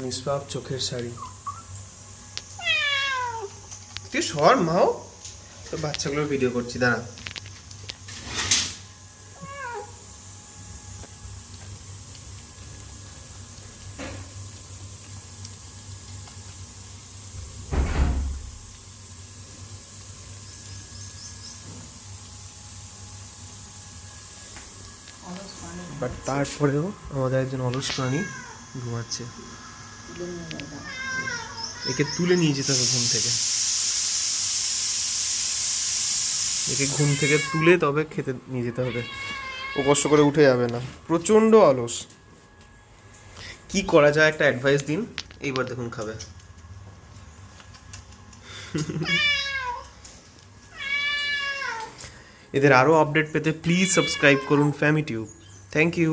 নিষ্পাপ চোখের শাড়ি। তুই সর মাও, তো বাচ্চাগুলোর ভিডিও করছি, দাঁড়া। বাট তারপরেও আমাদের একজন অলস প্রাণী ঘুমাচ্ছে। একে তুলে নিয়ে যেতে হবে ঘুম থেকে, একে ঘুম থেকে তুলে তবে খেতে নিয়ে যেতে হবে। ও কষ্ট করে উঠে যাবে না, প্রচণ্ড অলস। কি করা যায় একটা অ্যাডভাইস দিন, এইবার দেখুন খাবে। এদের আরও আপডেট পেতে প্লিজ সাবস্ক্রাইব করুন ফ্যামিটিউব। Thank you.